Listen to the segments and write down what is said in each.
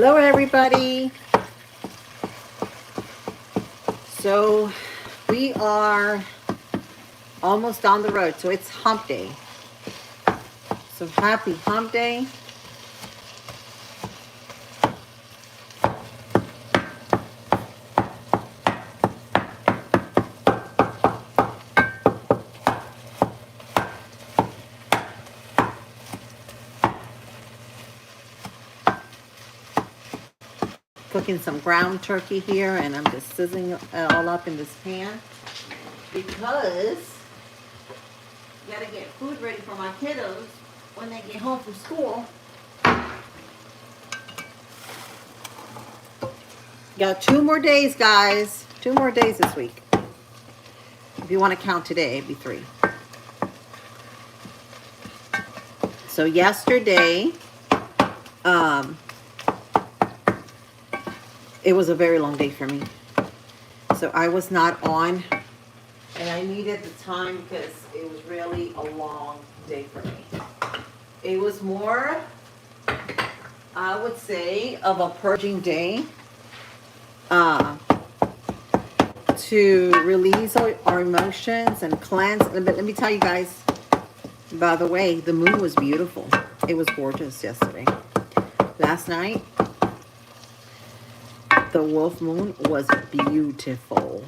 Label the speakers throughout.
Speaker 1: Hello, everybody. So we are almost on the road. So it's hump day. So happy hump day. Cooking some ground turkey here, and I'm just sizzling it all up in this pan because I gotta get food ready for my kiddos when they get home from school. Got 2 more days, guys. 2 more days this week. If you want to count today, it'd be 3. So yesterday, it was a very long day for me. So I was not on, and I needed the time because it was really a long day for me. It was more, I would say, of a purging day to release our emotions and cleanse. But let me tell you guys, by the way, the moon was beautiful. It was gorgeous yesterday. Last night, the wolf moon was beautiful.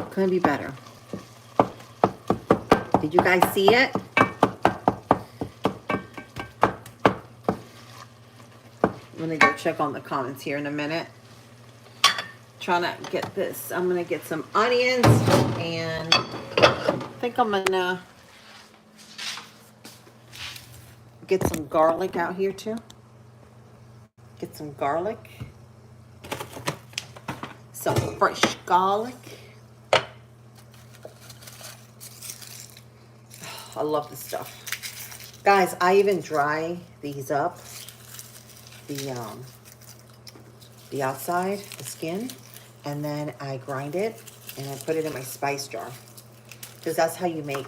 Speaker 1: Couldn't be better. Did you guys see it? I'm gonna go check on the comments here in a minute. Trying to get this. I'm gonna get some onions, and I think I'm gonna get some garlic out here too. Get some garlic. Some fresh garlic. I love this stuff. Guys, I even dry these up. The outside, the skin, and then I grind it and I put it in my spice jar. Because that's how you make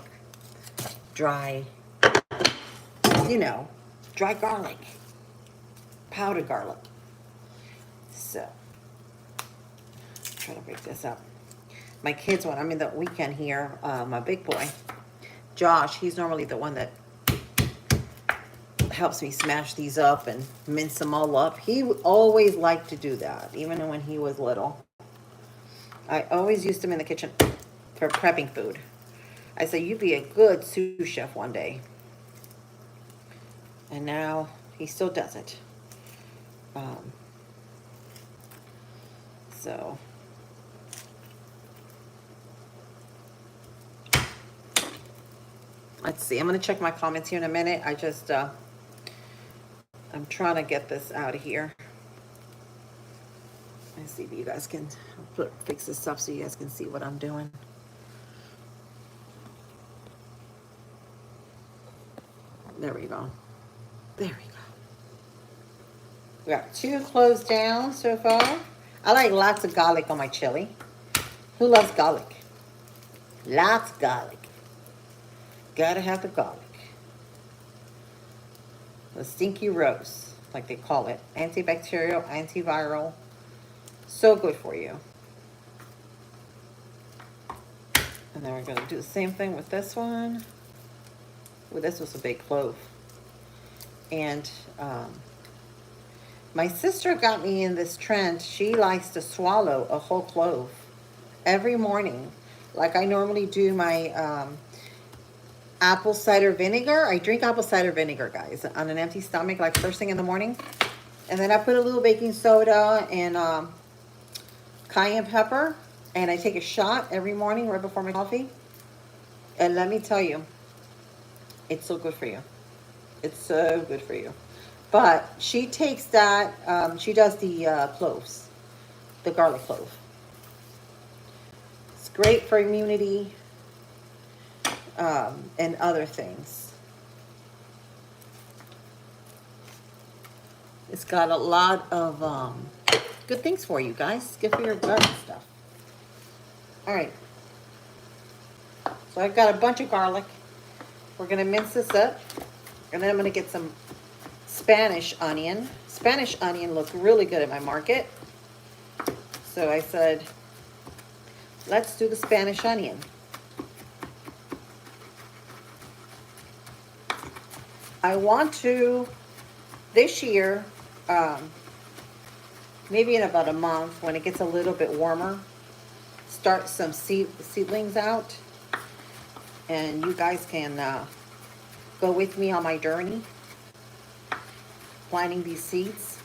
Speaker 1: dry, dry garlic. Powdered garlic. So, try to break this up. My kids, when I'm in the weekend here, my big boy, Josh, he's normally the one that helps me smash these up and mince them all up. He always liked to do that, even when he was little. I always used him in the kitchen for prepping food. I said, you'd be a good sous chef one day. And now he still does it. So let's see. I'm going to check my comments here in a minute. I'm trying to get this out of here. Let's see if you guys can fix this up so you guys can see what I'm doing. There we go. There we go. We got 2 cloves down so far. I like lots of garlic on my chili. Who loves garlic? Lots of garlic. Gotta have the garlic. The stinky rose, like they call it. Antibacterial, antiviral. So good for you. And then we're going to do the same thing with this one. Well, this was a big clove. And my sister got me in this trend. She likes to swallow a whole clove every morning. Like I normally do my apple cider vinegar. I drink apple cider vinegar, guys, on an empty stomach, like first thing in the morning. And then I put a little baking soda and cayenne pepper, and I take a shot every morning right before my coffee. And let me tell you, it's so good for you. It's so good for you. But she takes that, she does the cloves, the garlic clove. It's great for immunity. And other things. It's got a lot of good things for you guys. Good for your gut and stuff. All right. So I've got a bunch of garlic. We're going to mince this up. And then I'm going to get some Spanish Spanish onion looked really good at my market. So I said, let's do the Spanish onion. I want to, this year, maybe in about a month, when it gets a little bit warmer, start some seedlings out. And you guys can go with me on my journey, planting these seeds.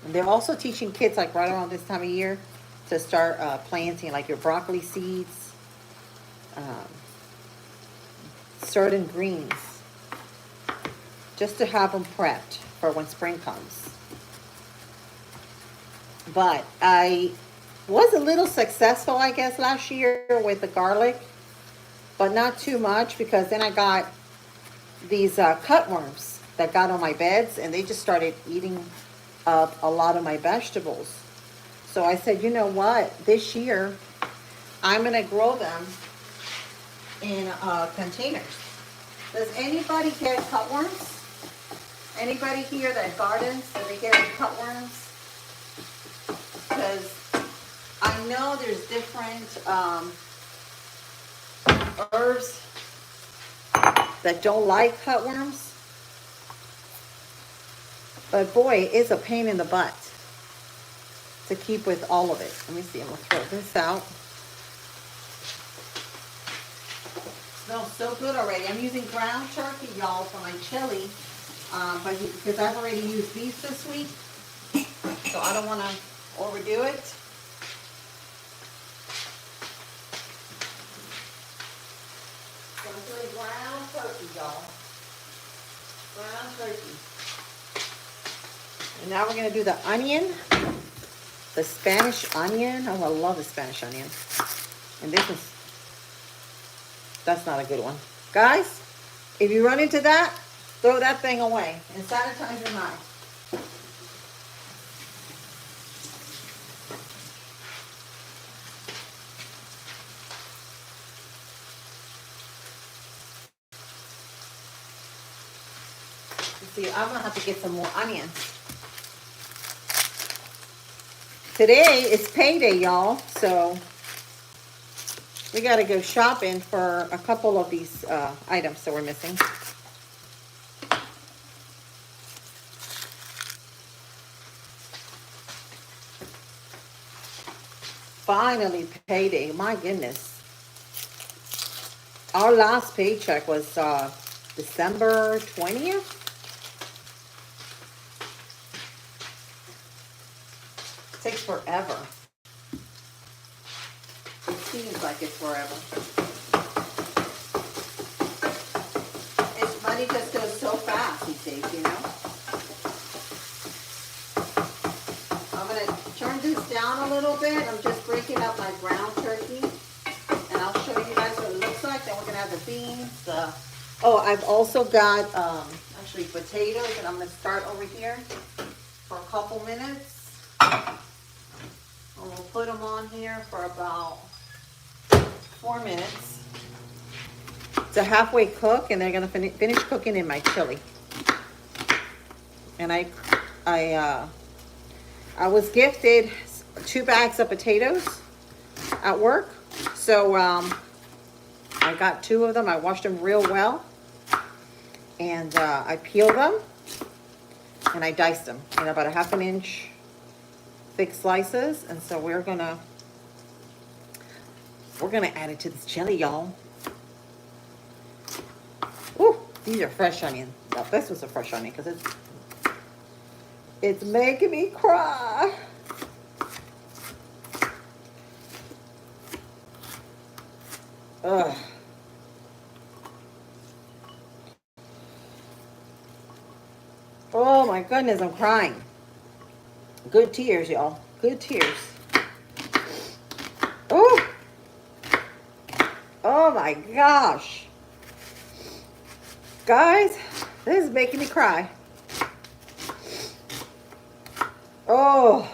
Speaker 1: And they're also teaching kids, like right around this time of year, to start planting like your broccoli seeds, certain greens, just to have them prepped for when spring comes. But I was a little successful, I guess, last year with the garlic, but not too much, because then I got these cutworms that got on my beds, and they just started eating up a lot of my vegetables. So I said, you know what, this year I'm gonna grow them in containers. Does anybody get cutworms? Anybody here that gardens, do they get any cutworms? Because I know there's different herbs that don't like cutworms, but boy, it's a pain in the butt to keep with all of it. Let me see, I'm gonna throw this out. Smells so good already. I'm using ground turkey, y'all, for my chili, but because I've already used beef this week, so I don't want to overdo it. So I'm doing ground turkey, y'all. Ground turkey. And now we're going to do the onion, the Spanish onion. Oh, I love the Spanish onion. And this is, that's not a good one. Guys, if you run into that, throw that thing away and sanitize your knife. See, I'm gonna have to get some more onions. Today is payday, y'all, so we gotta go shopping for a couple of these items that we're missing. Finally payday, my goodness. Our last paycheck was December 20th. Takes forever. It seems like it's forever. It's money just goes so fast these days, you know. I'm gonna turn this down a little bit. I'm just breaking up my ground turkey, and I'll show you guys what it looks like. Then we're gonna have the beans. Oh, I've also got actually potatoes, and I'm gonna start over here for a couple minutes. And we'll put them on here for about 4 minutes. It's a halfway cook, and they're gonna finish cooking in my chili. And I was gifted 2 bags of potatoes at work, so I got 2 of them. I washed them real well, and I peeled them, and I diced them in about a 1/2 inch thick slices. And so we're gonna add it to this chili, y'all. Ooh, these are fresh onions. No, this was a fresh onion because it's making me cry. Ugh. Oh my goodness, I'm crying. Good tears, y'all. Good tears. Oh. Oh my gosh. Guys, this is making me cry. Oh.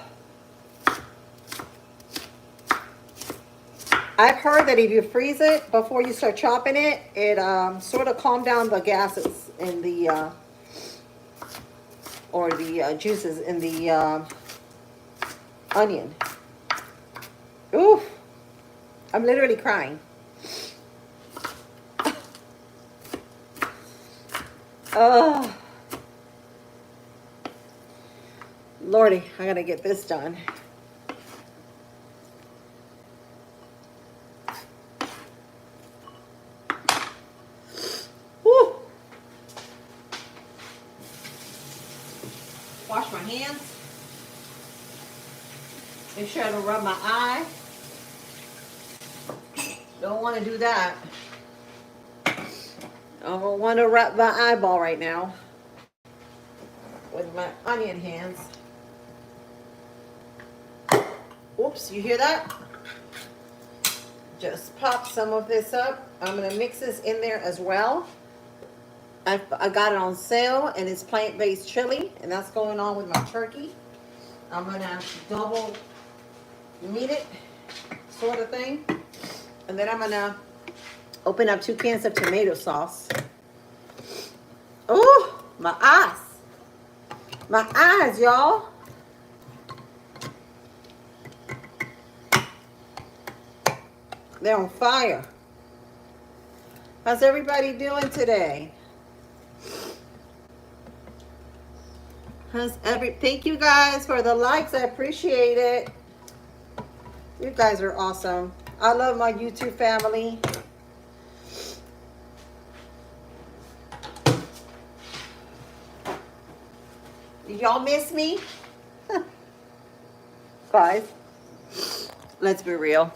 Speaker 1: I've heard that if you freeze it before you start chopping it, it sort of calm down the gases in the or the juices in the onion. Ooh, I'm literally crying. Oh, Lordy, I gotta get this done. Woo. Wash my hands. Make sure I don't rub my eye. Don't want to do that. I don't want to rub my eyeball right now with my onion hands. Oops, you hear that? Just pop some of this up. I'm going to mix this in there as well. I got it on sale, and it's plant-based chili, and that's going on with my turkey. I'm going to double meat it, sort of thing. And then I'm going to open up 2 cans of tomato sauce. Oh, my eyes. My eyes, y'all. They're on fire. How's everybody doing today? Thank you guys for the likes. I appreciate it. You guys are awesome. I love my YouTube family. Did y'all miss me? Guys, let's be real.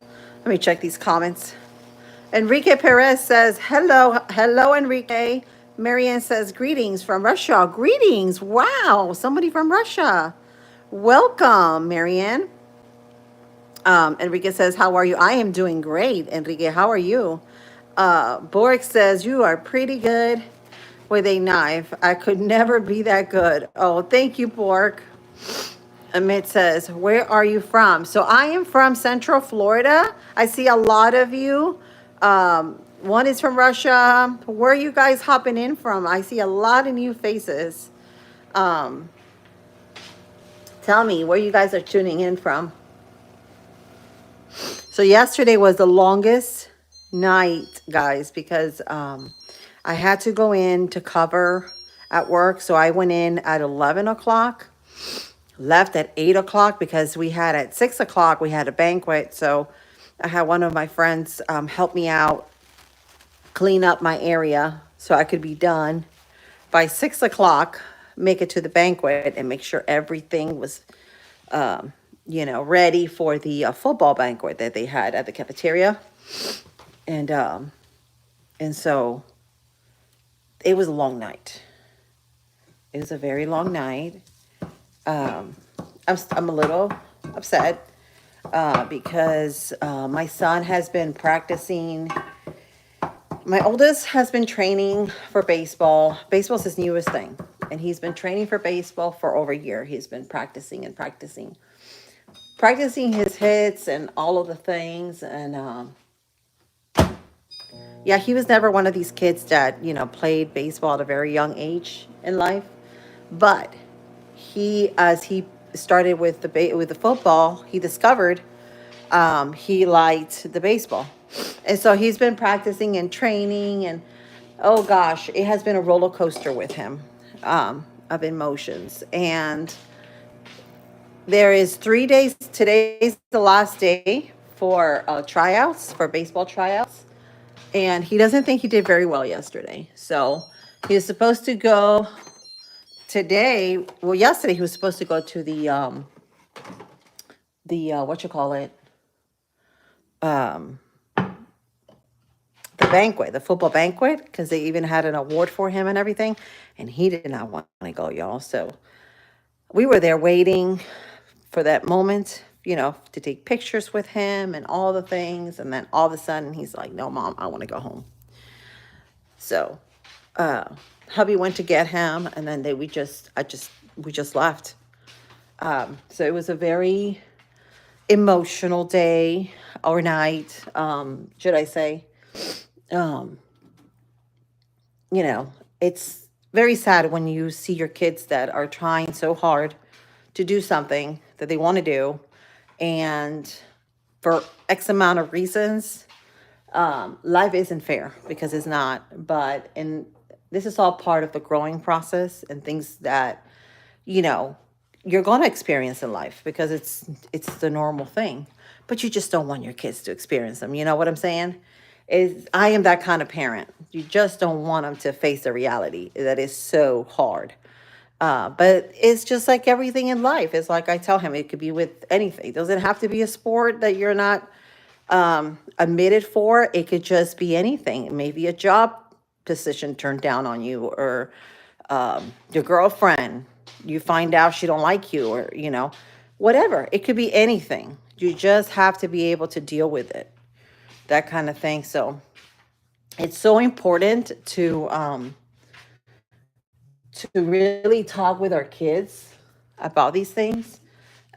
Speaker 1: Let me check these comments. Enrique Perez says, hello, Enrique. Marianne says, greetings from Russia. Greetings. Wow, somebody from Russia. Welcome, Marianne. Enrique says, how are you? I am doing great, Enrique. How are you? Bork says, you are pretty good with a knife. I could never be that good. Oh, thank you, Bork. Amit says, where are you from? So I am from Central Florida. I see a lot of you. One is from Russia. Where are you guys hopping in from? I see a lot of new faces. Tell me where you guys are tuning in from. So yesterday was the longest night, guys, because I had to go in to cover at work. So I went in at 11 o'clock, left at 8 o'clock because we had at 6 o'clock, we had a banquet. So I had one of my friends help me out, clean up my area so I could be done by 6 o'clock, make it to the banquet and make sure everything was, ready for the football banquet that they had at the cafeteria. And so it was a long night. It was a very long night. I'm a little upset because my son has been practicing. My oldest has been training for baseball. Baseball's his newest thing. And he's been training for baseball for over a year. He's been practicing his hits and all of the things. And yeah, he was never one of these kids that, played baseball at a very young age in life. But as he started with the football, he discovered he liked the baseball. And so he's been practicing and training, and oh gosh, it has been a roller coaster with him of emotions. And there is 3 days. Today's the last day for tryouts, for baseball tryouts. And he doesn't think he did very well yesterday. So he was supposed to go today. Well, yesterday he was supposed to go to the the banquet, the football banquet, because they even had an award for him and everything. And he did not want to go, y'all. So we were there waiting for that moment, to take pictures with him and all the things. And then all of a sudden he's like, no, Mom, I want to go home. So hubby went to get him, and then we just left. So it emotional day or night, should I say. Um, you know, it's very sad when you see your kids that are trying so hard to do something that they want to do, and for X amount of reasons, life isn't fair because it's not. But and this is all part of the growing process and things that you know you're going to experience in life because it's the normal thing, but you just don't want your kids to experience them. You know what I'm saying? Is I am that kind of parent. You just don't want them to face the reality that is so hard. But it's just like everything in life. It's like I tell him, it could be with anything. It doesn't have to be a sport that you're not admitted for. It could just be anything. Maybe a job position turned down on you, or your girlfriend, you find out she don't like you, or whatever. It could be anything. You just have to be able to deal with it, that kind of thing. So it's so important to really talk with our kids about these things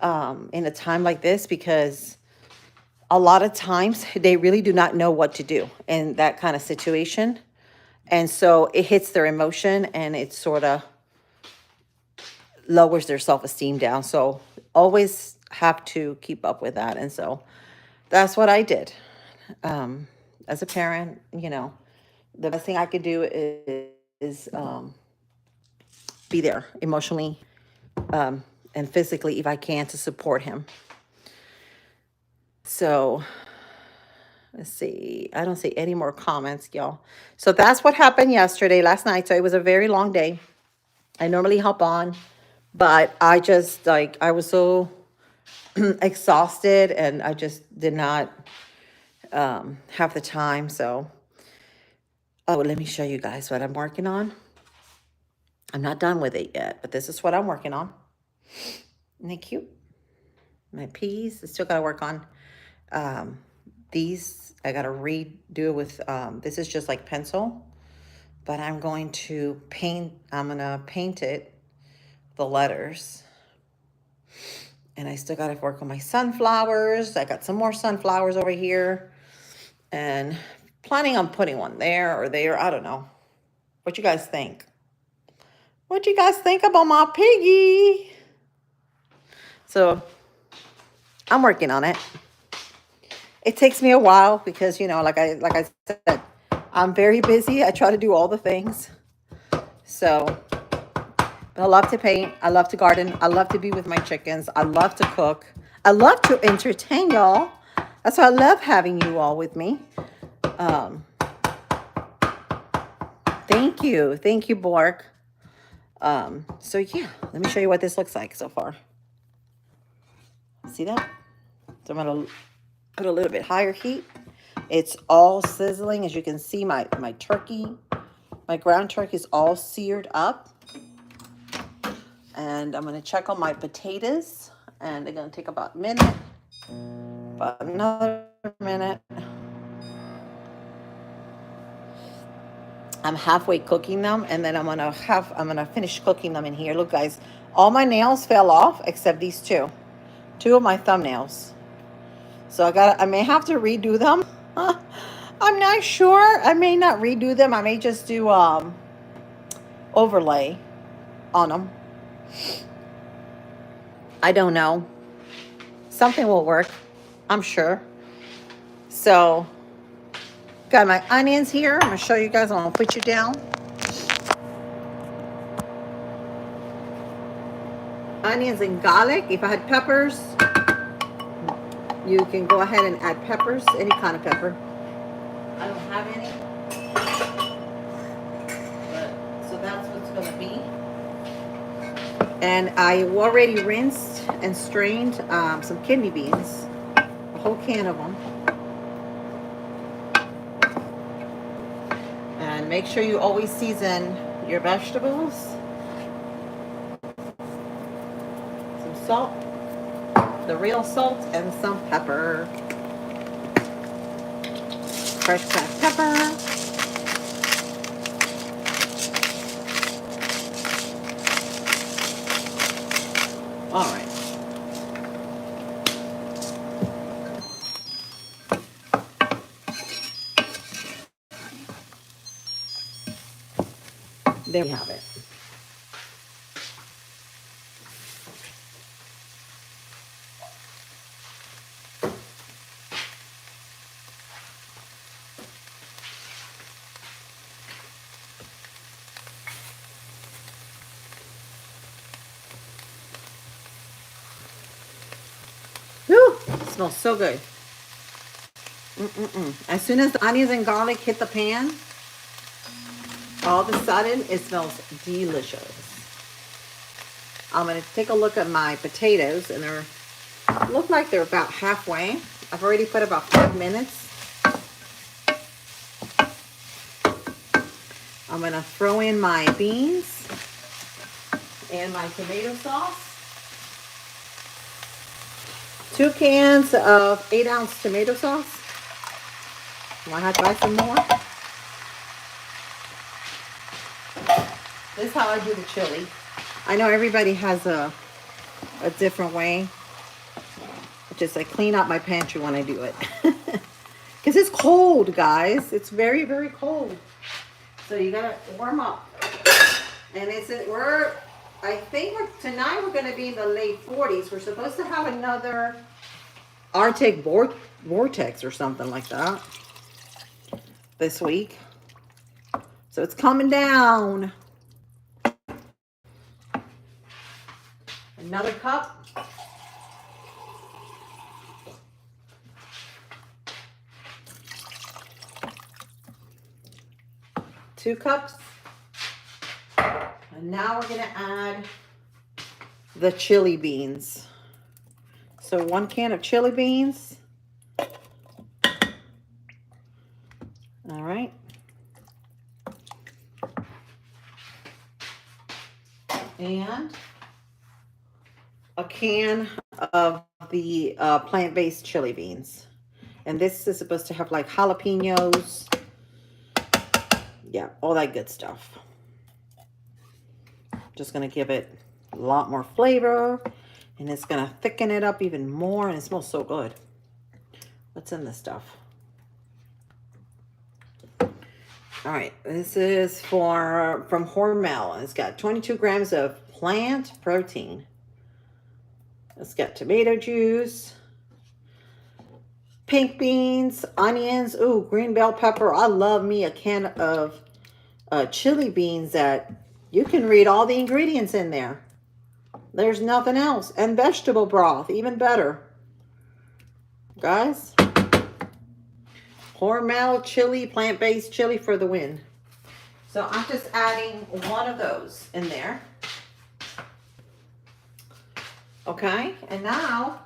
Speaker 1: in a time like this, because a lot of times they really do not know what to do in that kind of situation. And so it hits their emotion and it sort of lowers their self-esteem down. So always have to keep up with that. And so that's what I did. As a parent, the best thing I could do is be there emotionally and physically if I can to support him. So let's see. I don't see any more comments, y'all. So that's what happened last night. So it was a very long day. I normally hop on, but I just I was so exhausted and I just did not have the time. So, oh, let me show you guys what I'm working on. I'm not done with it yet, but this is what I'm working on. Isn't it cute? My peas, I still got to work on these. I got to redo with, this is just like pencil, but I'm going to paint it, the letters. And I still got to work on my sunflowers. I got some more sunflowers over here and planning on putting one there or there. I don't know. What you guys think? What you guys think about my piggy? So I'm working on it. It takes me a while because, like I said, I'm very busy. I try to do all the things. So I love to paint. I love to garden. I love to be with my chickens. I love to cook. I love to entertain y'all. That's why I love having you all with me. Thank you. Thank you, Bork. So yeah, let me show you what this looks like so far. See that? So I'm going to put a little bit higher heat. It's all sizzling. As you can see, my turkey, my ground turkey is all seared up. And I'm going to check on my potatoes. And they're going to take about a minute. About another minute. I'm halfway cooking them. And then I'm going to finish cooking them in here. Look, guys, all my nails fell off except these two. Two of my thumbnails. So I may have to redo them. I'm not sure. I may not redo them. I may just do overlay on them. I don't know. Something will work, I'm sure. So got my onions here. I'm gonna show you guys. I'm gonna put you down. Onions and garlic. If I had peppers, you can go ahead and add peppers, any kind of pepper. I don't have any. But, so that's what's going to be. And I already rinsed and strained some kidney beans. A whole can of them. And make sure you always season your vegetables. Some salt. The real salt and some pepper. Fresh cracked pepper. All right. There we have it. Whew, it smells so good. As soon as the onions and garlic hit the pan, all of a sudden it smells delicious. I'm going to take a look at my potatoes, and they're look like they're about halfway. I've already put about 5 minutes. I'm going to throw in my beans and my tomato sauce. 2 cans of 8-ounce tomato sauce. Might have to buy some more. This is how I do the chili. I know everybody has a different way. Just I clean out my pantry when I do it. Because it's cold, guys. It's very, very cold. So you gotta warm up. And I think tonight we're gonna be in the late 40s. We're supposed to have another Arctic vortex or something like that this week. So it's coming down. Another cup. Two cups. And now we're gonna add the chili beans. So 1 can of chili beans. All right. And a can of the plant-based chili beans. And this is supposed to have like jalapenos. Yeah, all that good stuff. Just going to give it a lot more flavor. And it's going to thicken it up even more. And it smells so good. What's in this stuff? All right, this is from Hormel. It's got 22 grams of plant protein. It's got tomato juice, pink beans, onions, ooh, green bell pepper. I love me a can of chili beans that you can read all the ingredients in there. There's nothing else. And vegetable broth, even better. Guys, Hormel chili, plant-based chili for the win. So I'm just adding one of those in there. Okay, and now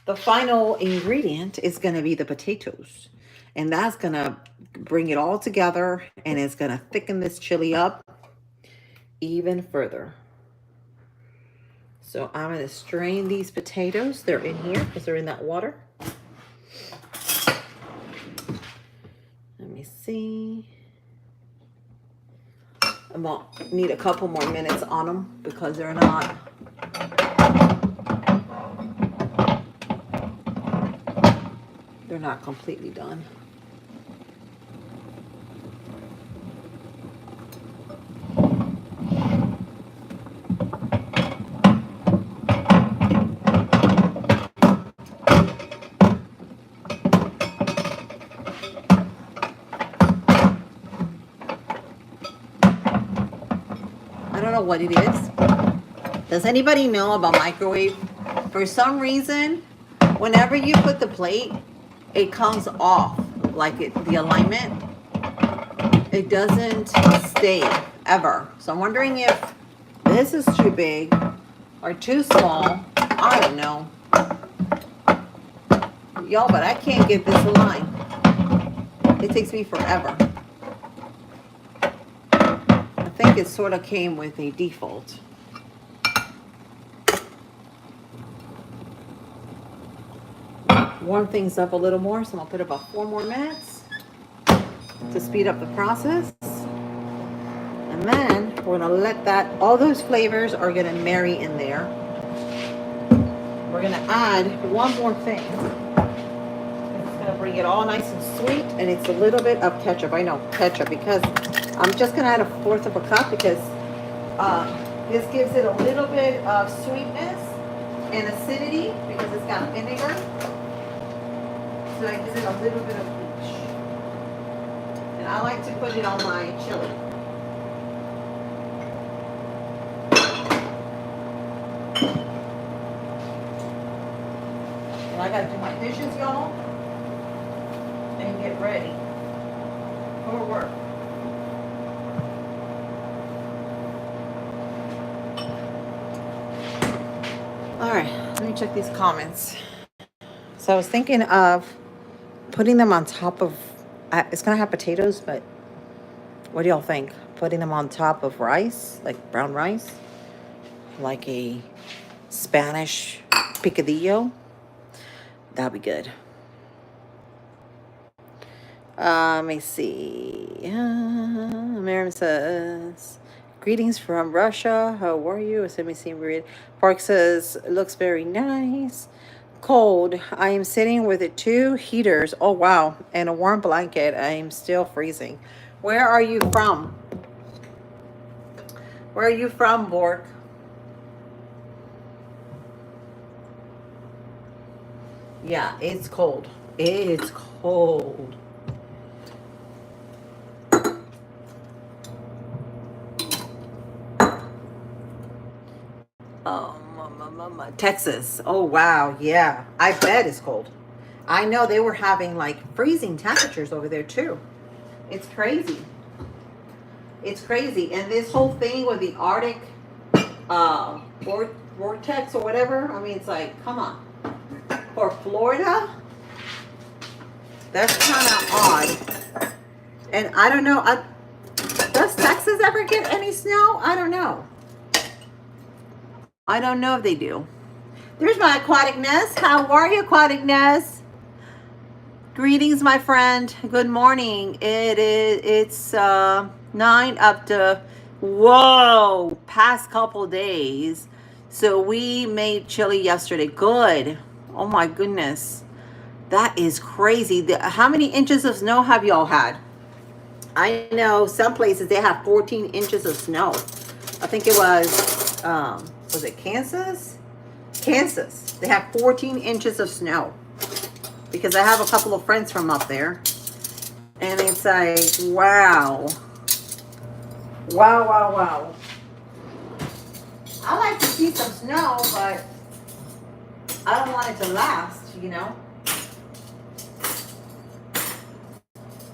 Speaker 1: the final ingredient is going to be the potatoes. And that's going to bring it all together, and it's going to thicken this chili up even further. So I'm going to strain these potatoes. They're in here because they're in that water. Let me see. I might need a couple more minutes on them because they're not. They're not completely done. I don't know what it is. Does anybody know about microwave? For some reason, whenever you put the plate, it comes off, like the alignment. It doesn't stay ever. So I'm wondering if this is too big or too small. I don't know. Y'all, but I can't get this aligned. It takes me forever. I think it sort of came with a default. Warm things up a little more, so I'm gonna put about 4 more minutes to speed up the process. And then we're gonna let that, all those flavors are gonna marry in there. We're gonna add one more thing. It's gonna bring it all nice and sweet, and it's a little bit of ketchup. I know, ketchup, because I'm just gonna add a fourth of a cup because this gives it a little bit of sweetness and acidity because it's got vinegar. So it gives it a little bit of each. And I like to put it on my chili. And I gotta do my dishes, y'all, and get ready for work. All right, let me check these comments. So I was thinking of putting them on top of, it's gonna have potatoes, but what do y'all think? Putting them on top of rice, like brown rice, like a Spanish picadillo. That'd be good. Let me see. Miriam says, greetings from Russia. How are you? Let me see. Park says, looks very nice. Cold. I am sitting with the 2 heaters. Oh, wow. And a warm blanket. I am still freezing. Where are you from? Where are you from, Bork? Yeah, it's cold. It's cold. Texas. Oh, wow. Yeah. I bet it's cold. I know they were having like freezing temperatures over there too. It's crazy. It's crazy. And this whole thing with the Arctic vortex or whatever, I mean, it's like, come on. For Florida, that's kind of odd. And I don't know, does Texas ever get any snow? I don't know. I don't know if they do. There's my aquatic nest. How are you, aquatic nest? Greetings, my friend. Good morning. It's 9 up to, whoa, past couple days. So we made chili yesterday. Good. Oh my goodness. That is crazy. How many inches of snow have y'all had? I know some places they have 14 inches of snow. I think it was it Kansas? Kansas. They have 14 inches of snow. Because I have a couple of friends from up there. And it's like, wow. Wow, wow, wow. I like to see some snow, but I don't want it to last, you know.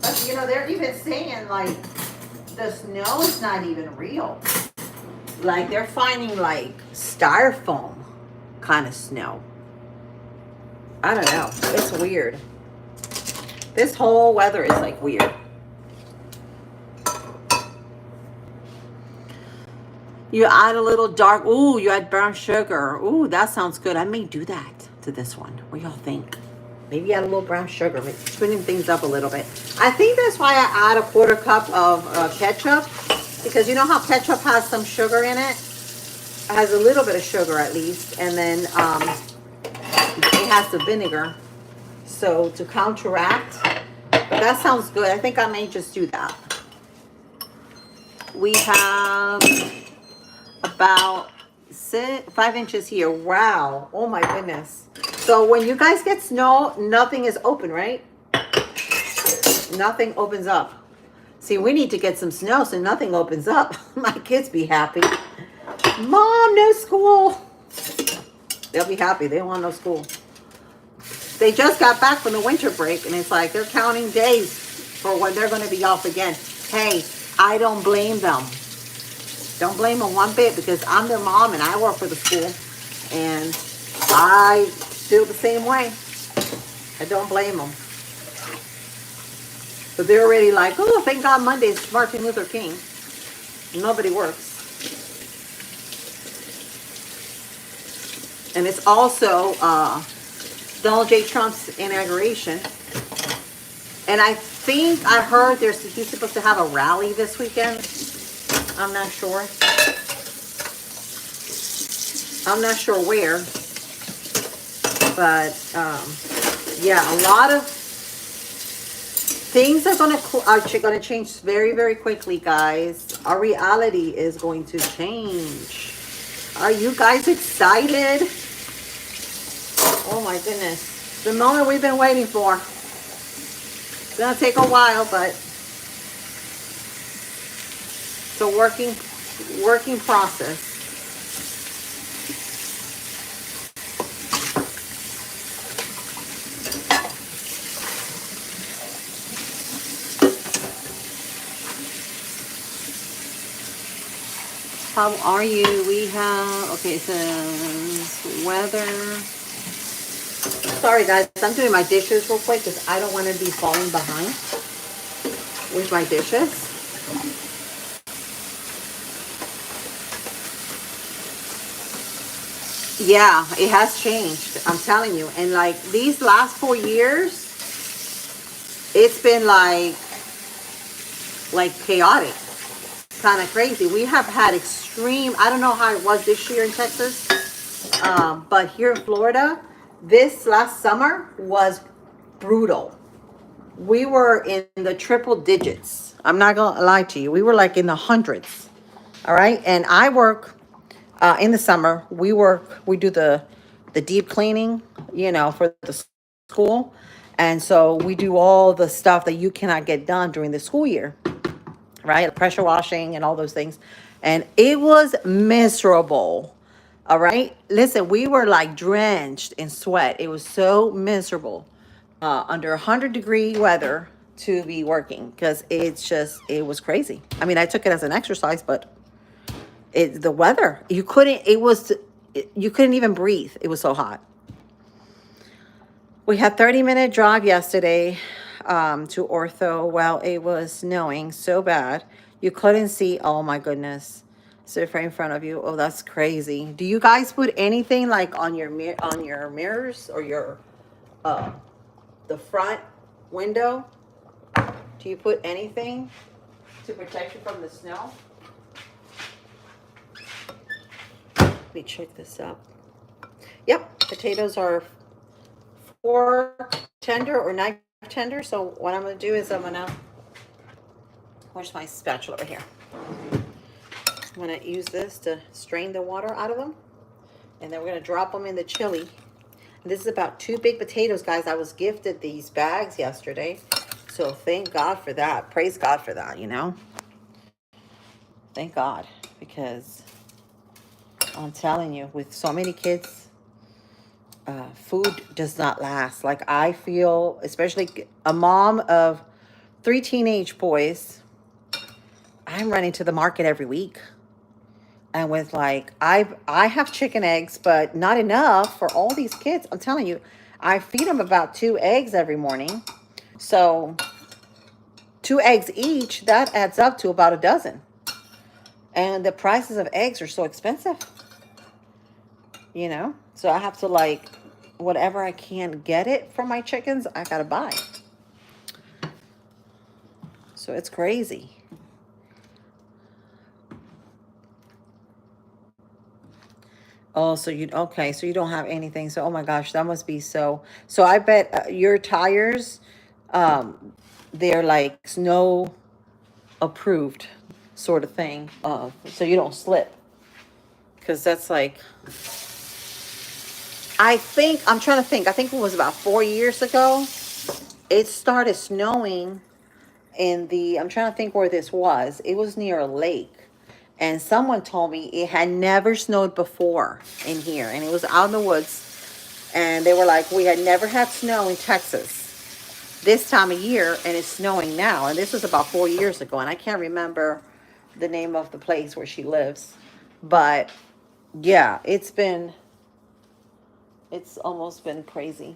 Speaker 1: But, you know, they're even saying, like, the snow is not even real. Like, they're finding, like, styrofoam kind of snow. I don't know. It's weird. This whole weather is, like, weird. You add a little dark. Ooh, you add brown sugar. Ooh, that sounds good. I may do that to this one. What do y'all think? Maybe add a little brown sugar. Maybe sweeten things up a little bit. I think that's why I add a 1/4 cup of ketchup. Because you know how ketchup has some sugar in it? It has a little bit of sugar at least. And then it has the vinegar. So to counteract. But that sounds good. I think I may just do that. We have about 5 inches here. Wow. Oh my goodness. So when you guys get snow, nothing is open, right? Nothing opens up. See, we need to get some snow so nothing opens up. My kids be happy. Mom, no school. They'll be happy. They want no school. They just got back from the winter break, and it's like they're counting days for when they're going to be off again. Hey, I don't blame them. Don't blame them one bit because I'm their mom and I work for the school. And I feel the same way. I don't blame them. But they're already like, oh, thank God Monday's Martin Luther King. Nobody works. And it's also Donald J. Trump's inauguration. And I think I heard he's supposed to have a rally this weekend. I'm not sure. I'm not sure where. But, yeah, a lot of Things are gonna change very, very quickly, guys. Our reality is going to change. Are you guys excited? Oh my goodness. The moment we've been waiting for. It's gonna take a while, but it's a working process. How are you? We have, okay, it says weather. Sorry guys, I'm doing my dishes real quick because I don't want to be falling behind with my dishes. Yeah, it has changed. I'm telling you. And like these last 4 years, it's been like chaotic, kind of crazy. We have had extreme, I don't know how it was this year in Texas, but here in Florida, this last summer was brutal. We were in the triple digits. I'm not gonna lie to you. We were like in the hundreds. All right. And I work in the summer. We do the deep cleaning, for the school. And so we do all the stuff that you cannot get done during the school year, right? Pressure washing and all those things. And it was miserable. All right. Listen, we were like drenched in sweat. It was so miserable under 100-degree weather to be working because it was crazy. I mean, I took it as an exercise, but the weather, you couldn't even breathe. It was so hot. We had 30-minute drive yesterday to Ortho. Well, it was snowing so bad. You couldn't see. Oh my goodness. So right in front of you. Oh, that's crazy. Do you guys put anything like on your mirrors or your uh the front window? Do you put anything to protect you from the snow? Let me check this up. Yep, potatoes are fork tender or knife tender. So what I'm going to do is where's my spatula over here? I'm going to use this to strain the water out of them. And then we're going to drop them in the chili. And this is about 2 big potatoes, guys. I was gifted these bags yesterday. So thank God for that. Praise God for that, Thank God. Because I'm telling you, with so many kids, food does not last. Like I feel, especially a mom of 3 teenage boys, I'm running to the market every week. And with I have chicken eggs, but not enough for all these kids. I'm telling you, I feed them about 2 eggs every morning. So 2 eggs each, that adds up to about a dozen. And the prices of eggs are so expensive, So I have to whatever I can get it from my chickens, I gotta buy. So it's crazy. Oh, so you don't have anything. So, oh my gosh, that must be so I bet your tires, um, they're like snow approved sort of thing. So you don't slip. Because that's I'm trying to think. I think it was about 4 years ago. It started snowing I'm trying to think where this was. It was near a lake. And someone told me it had never snowed before in here. And it was out in the woods. And they were like, we had never had snow in Texas this time of year. And it's snowing now. And this was about 4 years ago. And I can't remember the name of the place where she lives. But yeah, it's almost been crazy.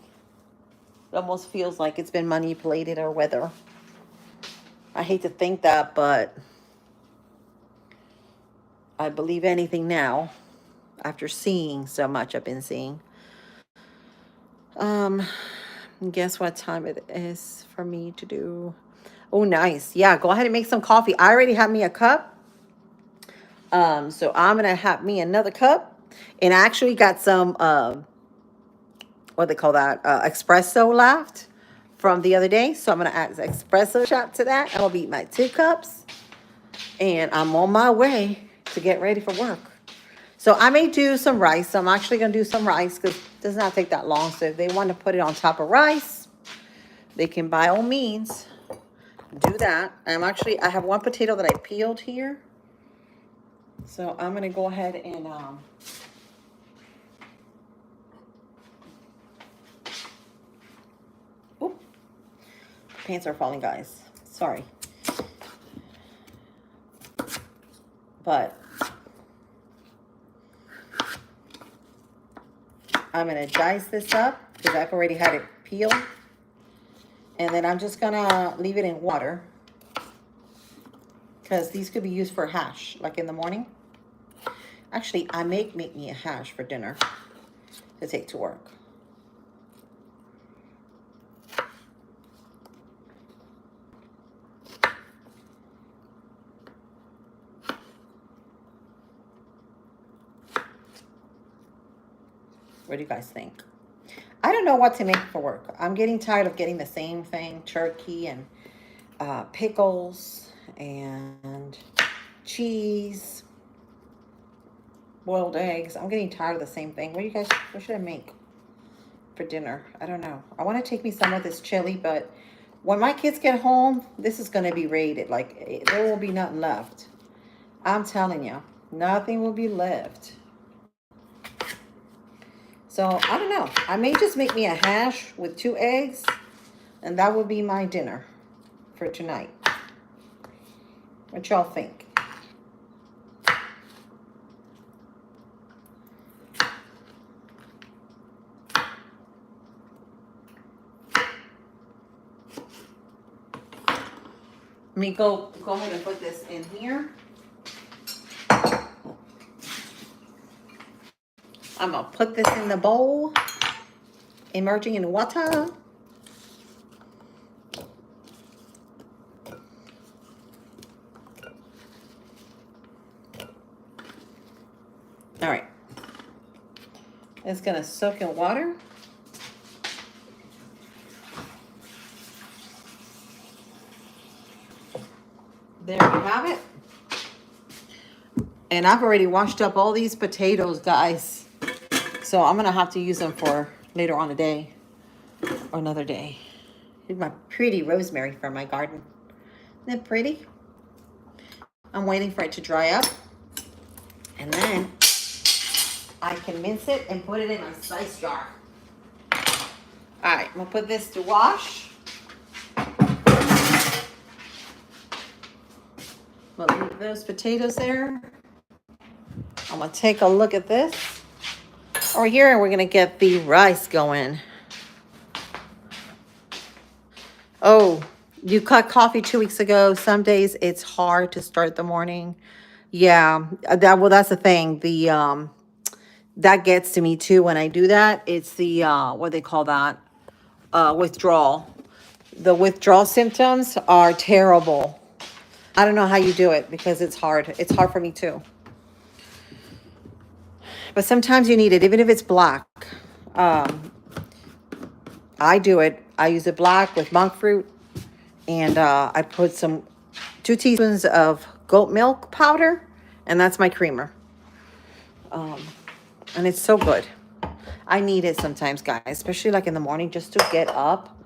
Speaker 1: It almost feels like it's been manipulated or weather. I hate to think that, but I believe anything now after seeing so much I've been seeing. Um, guess what time it is for me to do? Oh, nice. Yeah, go ahead and make some coffee. I already have me a cup. So I'm gonna have me another cup, and I actually got some what they call that espresso left from the other day. So I'm going to add espresso shot to that. I'm going to beat my 2 cups. And I'm on my way to get ready for work. So I may do some rice. I'm actually going to do some rice because it does not take that long. So if they want to put it on top of rice, they can by all means do that. I have one potato that I peeled here. So I'm going to go ahead and oop, pants are falling, guys. Sorry. But I'm going to dice this up because I've already had it peeled. And then I'm just going to leave it in water because these could be used for hash, like in the morning. Actually, I make me a hash for dinner to take to work. What do you guys think? I don't know what to make for work. I'm getting tired of getting the same thing, turkey and pickles and cheese, boiled eggs. I'm getting tired of the same thing. What should I make for dinner? I don't know. I want to take me some of this chili, but when my kids get home, this is going to be raided. Like, there will be nothing left. I'm telling you, nothing will be left. So, I don't know. I may just make me a hash with 2 eggs, and that would be my dinner for tonight. What y'all think? Let me go ahead and put this in here. I'm going to put this in the bowl, immerging in water. All right. It's going to soak in water. There we have it. And I've already washed up all these potatoes, guys. So I'm going to have to use them for later on today or another day. Here's my pretty rosemary from my garden. Isn't it pretty? I'm waiting for it to dry up. And then I can mince it and put it in my slice jar. All right, I'm going to put this to wash. I'm going to leave those potatoes there. I'm going to take a look at this. Over here, and we're going to get the rice going. Oh, you cut coffee 2 weeks ago. Some days it's hard to start the morning. Yeah, that's the thing. That gets to me too when I do that. It's the what they call that? Withdrawal. The withdrawal symptoms are terrible. I don't know how you do it because it's hard. It's hard for me too. But sometimes you need it, even if it's black. I do it. I use it black with monk fruit. And I put 2 teaspoons of goat milk powder. And that's my creamer. And it's so good. I need it sometimes, guys. Especially like in the morning just to get up.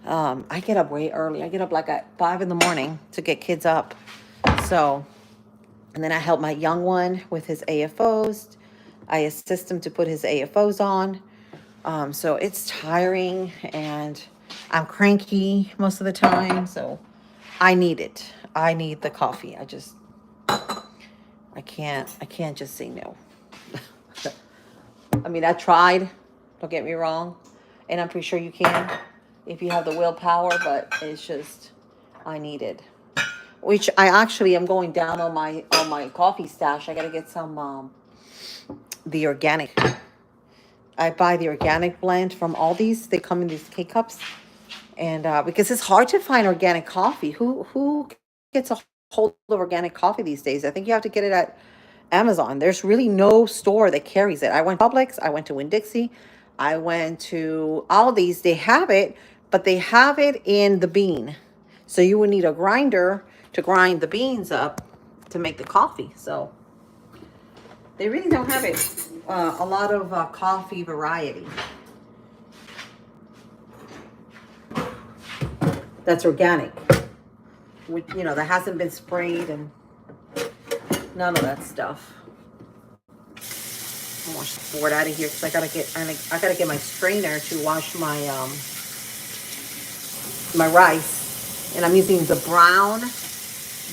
Speaker 1: I get up way early. I get up like at 5 in the morning to get kids up. So, and then I help my young one with his AFOs. I assist him to put his AFOs on. So it's tiring and I'm cranky most of the time. So I need it. I need the coffee. I can't just say no. I mean, I tried. Don't get me wrong. And I'm pretty sure you can if you have the willpower, but it's just, I need it. Which I actually am going down on my coffee stash. I got to get some, the organic. I buy the organic blend from Aldi's. They come in these K-cups. And because it's hard to find organic coffee. Who gets a hold of organic coffee these days? I think you have to get it at Amazon. There's really no store that carries it. I went to Publix. I went to Winn-Dixie. I went to Aldi's. They have it, but they have it in the bean. So you would need a grinder to grind the beans up to make the coffee. So they really don't have it, a lot of coffee variety that's organic, which, you know, that hasn't been sprayed and none of that stuff. I wash the board out of here because I gotta get my strainer to wash my rice, and I'm using the brown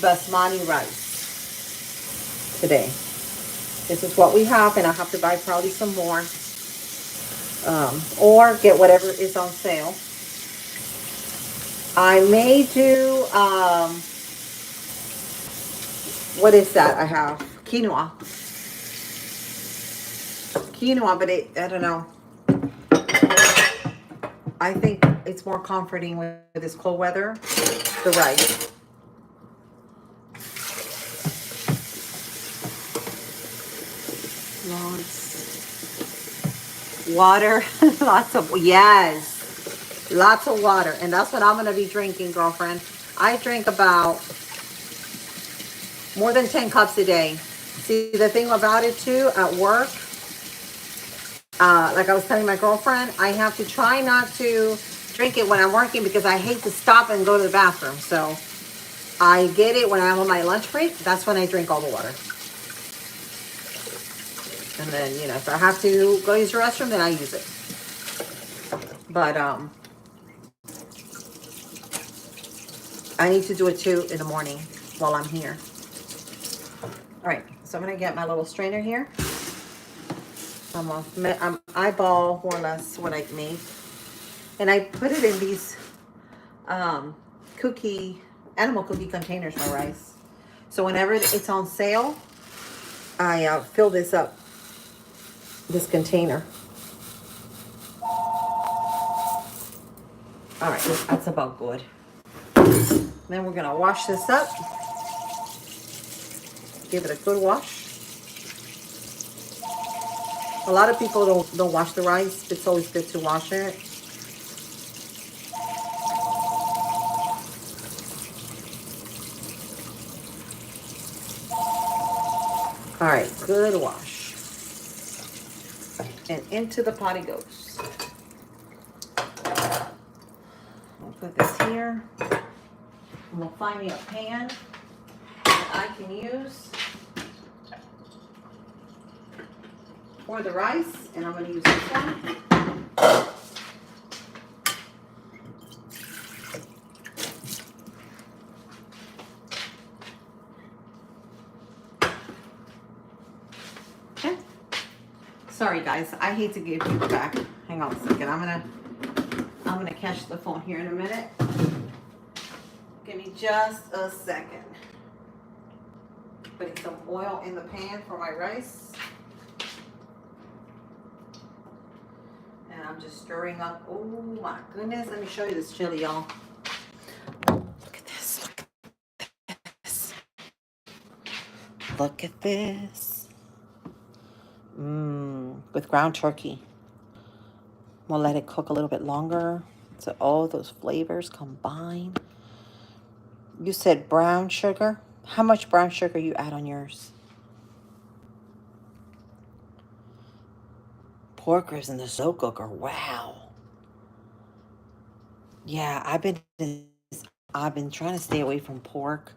Speaker 1: basmati rice today. This is what we have, and I have to buy probably some more, or get whatever is on sale. I may do, what is that? I have quinoa, but I don't know. I think it's more comforting with this cold weather, the rice. Water, lots of water. And that's what I'm going to be drinking, girlfriend. I drink about more than 10 cups a day. See, the thing about it too, at work, like I was telling my girlfriend, I have to try not to drink it when I'm working because I hate to stop and go to the bathroom. So I get it when I'm on my lunch break. That's when I drink all the water. And then, you know, if I have to go use the restroom, then I use it. But I need to do it too in the morning while I'm here. All right, so I'm gonna get my little strainer here. I'm eyeball more or less what I made, and I put it in these animal cookie containers, my rice. So whenever it's on sale, I fill this up, this container. All right, that's about good. Then we're gonna wash this up. Give it a good wash. A lot of people don't wash the rice. It's always good to wash it. All right, good wash. And into the pot it goes. I'll put this here. I'm gonna find me a pan that I can use for the rice, and I'm gonna use this one. Okay. Sorry guys, I hate to give you back. Hang on a second. I'm gonna catch the phone here in a minute. Give me just a second. Putting some oil in the pan for my rice. And I'm just stirring up. Oh my goodness. Let me show you this chili, y'all. Look at this. Look at this. Look at this. With ground turkey. We'll let it cook a little bit longer so all those flavors combine. You said brown sugar. How much brown sugar you add on yours? Pork ribs in the slow cooker. Wow. Yeah, I've been trying to stay away from pork.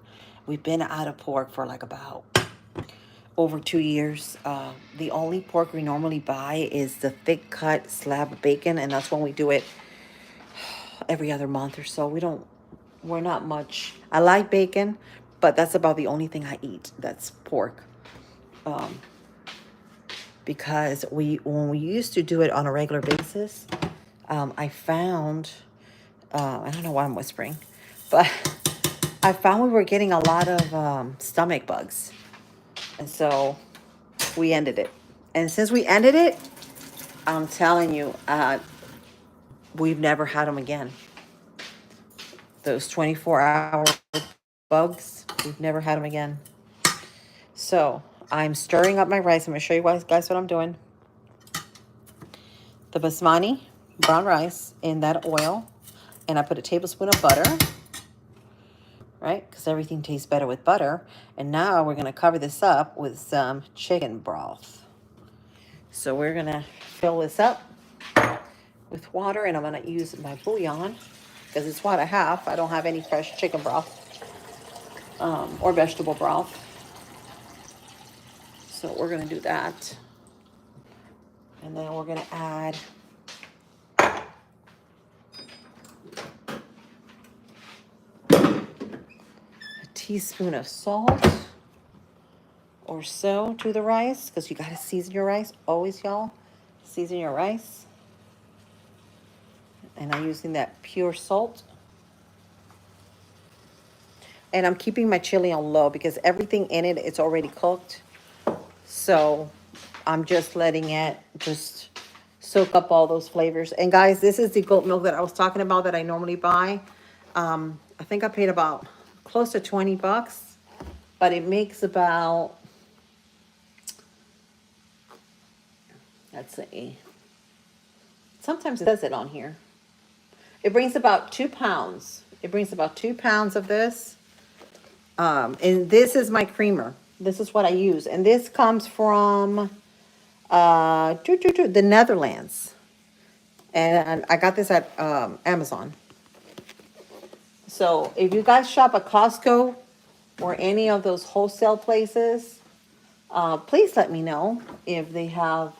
Speaker 1: We've been out of pork for like about over 2 years. The only pork we normally buy is the thick cut slab of bacon, and that's when we do it every other month or so. We're not much. I like bacon, but that's about the only thing I eat that's pork. Because when we used to do it on a regular basis, I found, I don't know why I'm whispering, but I found we were getting a lot of stomach bugs. And so we ended it. And since we ended it, I'm telling you, we've never had them again. Those 24-hour bugs, we've never had them again. So I'm stirring up my rice. I'm going to show you guys what I'm doing. The basmati brown rice in that oil. And I put a tablespoon of butter, right? Because everything tastes better with butter. And now we're going to cover this up with some chicken broth. So we're going to fill this up with water, and I'm going to use my bouillon because it's what I have. I don't have any fresh chicken broth or vegetable broth. So we're going to do that. And then we're going to add a teaspoon of salt or so to the rice, because you got to season your rice. Always, y'all, season your rice. And I'm using that pure salt. And I'm keeping my chili on low because everything in it, it's already cooked. So I'm just letting it just soak up all those flavors. And guys, this is the goat milk that I was talking about that I normally buy. I think I paid about close to 20 bucks, but it makes about, let's see, sometimes it says it on here. It brings about 2 pounds. It brings about 2 pounds of this. And this is my creamer. This is what I use. And this comes from the Netherlands. And I got this at Amazon. So if you guys shop at Costco or any of those wholesale places, please let me know if they have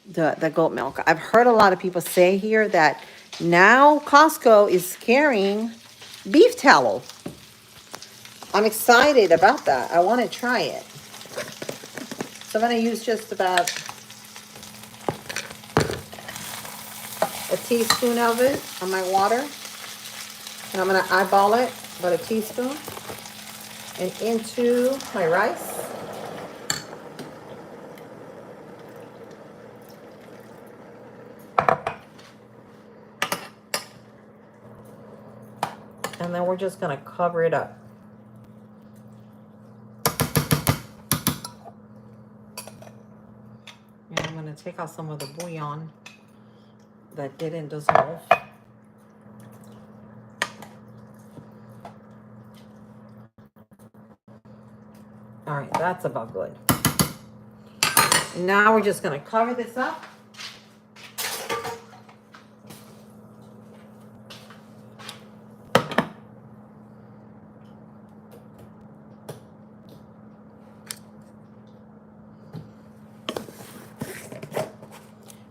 Speaker 1: the goat milk. I've heard a lot of people say here that now Costco is carrying beef tallow. I'm excited about that. I want to try it. So I'm going to use just about a teaspoon of it on my water. And I'm going to eyeball it, about a teaspoon, and into my rice. And then we're just going to cover it up. And I'm going to take out some of the bouillon that didn't dissolve. All right, that's about good. Now we're just going to cover this up.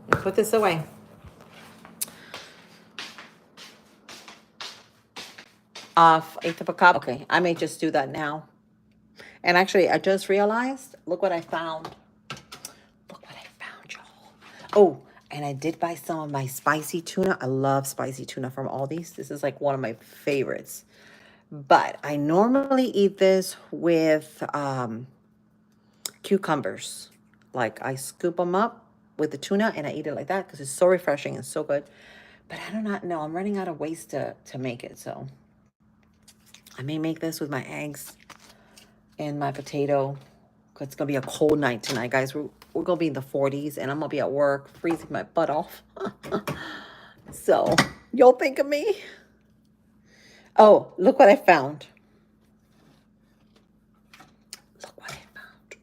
Speaker 1: And put this away. Eighth of a cup. Okay, I may just do that now. And actually, I just realized, look what I found. Look what I found, y'all. Oh, and I did buy some of my spicy tuna. I love spicy tuna from Aldi's. This is like one of my favorites. But I normally eat this with cucumbers. Like I scoop them up with the tuna and I eat it like that because it's so refreshing and so good. But I do not know. I'm running out of ways to make it. So I may make this with my eggs and my potato. It's going to be a cold night tonight, guys. We're going to be in the 40s, and I'm going to be at work freezing my butt off. So, y'all think of me? Oh, look what I found. Look what I found.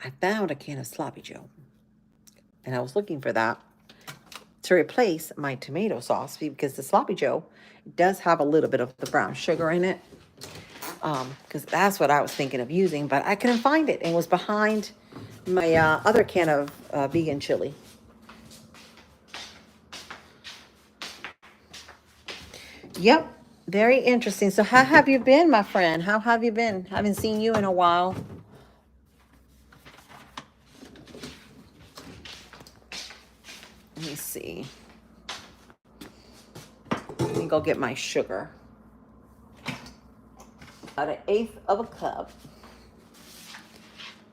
Speaker 1: I found a can of Sloppy Joe. And I was looking for that to replace my tomato sauce because the Sloppy Joe does have a little bit of the brown sugar in it. Because that's what I was thinking of using, but I couldn't find it. It was behind my other can of vegan chili. Yep, very interesting. So how have you been, my friend? How have you been? Haven't seen you in a while. Let me see. Let me go get my sugar. About 1/8 of a cup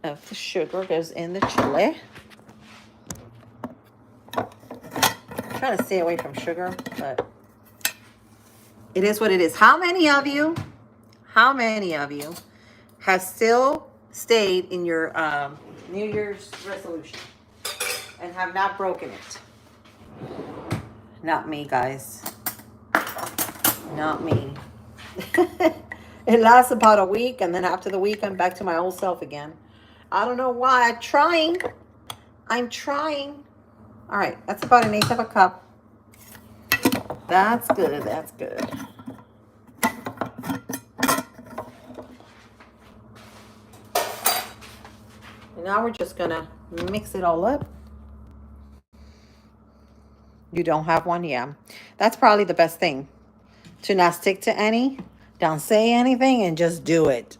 Speaker 1: of the sugar goes in the chili. I'm trying to stay away from sugar, but it is what it is. How many of you have still stayed in your New Year's resolution and have not broken it? Not me, guys. Not me. It lasts about a week, and then after the week, I'm back to my old self again. I don't know why. I'm trying. I'm trying. All right, that's about an eighth of a cup. That's good. That's good. And now we're just gonna mix it all up. You don't have one? Yeah. That's probably the best thing. To not stick to any. Don't say anything and just do it.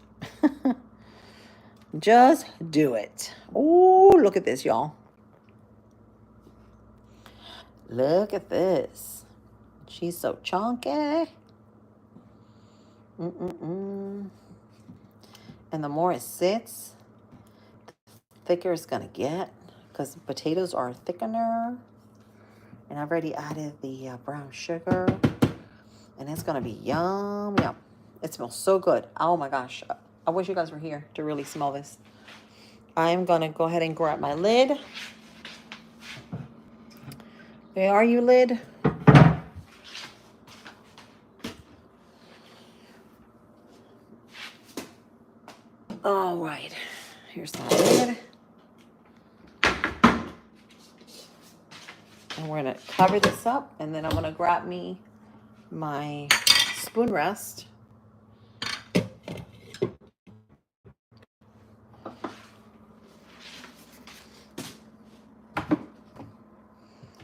Speaker 1: Just do it. Oh, look at this, y'all. Look at this. She's so chunky. Mm-mm-mm. And the more it sits, the thicker it's going to get because potatoes are a thickener. And I've already added the brown sugar. And it's going to be yum, yum. It smells so good. Oh, my gosh. I wish you guys were here to really smell this. I'm going to go ahead and grab my lid. Where are you, lid? All right. Here's my lid. And we're going to cover this up. And then I'm going to grab me my spoon rest.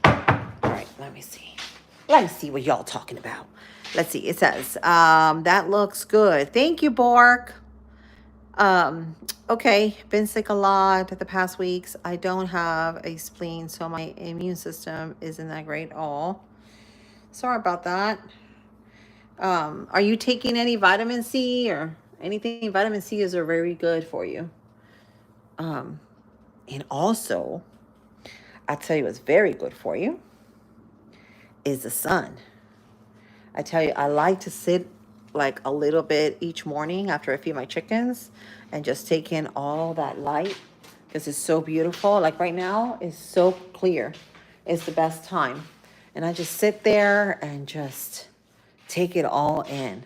Speaker 1: All right, let me see. Let me see what y'all talking about. Let's see. It says, that looks good. Thank you, Bork. Okay, been sick a lot the past weeks. I don't have a spleen, so my immune system isn't that great at all. Sorry about that. Are you taking any vitamin C or anything? Vitamin C is very good for you. And also, I tell you what's very good for you is the sun. I tell you, I like to sit like a little bit each morning after I feed my chickens and just take in all that light because it's so beautiful. Like right now, it's so clear. It's the best time. And I just sit there and just take it all in.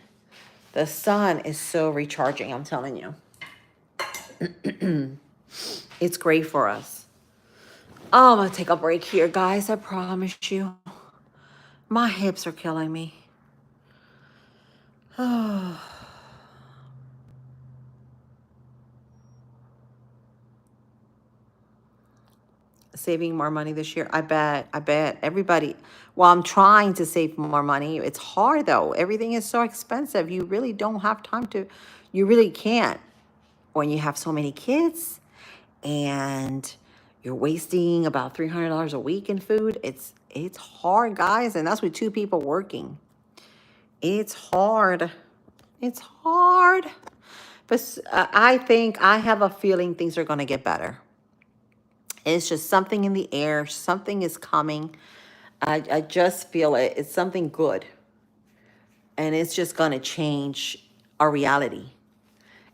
Speaker 1: The sun is so recharging, I'm telling you. It's great for us. Oh, I'm going to take a break here, guys. I promise you. My hips are killing me. Oh. Saving more money this year. I bet everybody, well, I'm trying to save more money. It's hard though. Everything is so expensive. You really don't have time to, you really can't when you have so many kids and you're wasting about $300 a week in food. It's hard, guys. And that's with two people working. It's hard. It's hard. But I think, I have a feeling things are going to get better. It's just something in the air. Something is coming. I just feel it. It's something good. And it's just going to change our reality.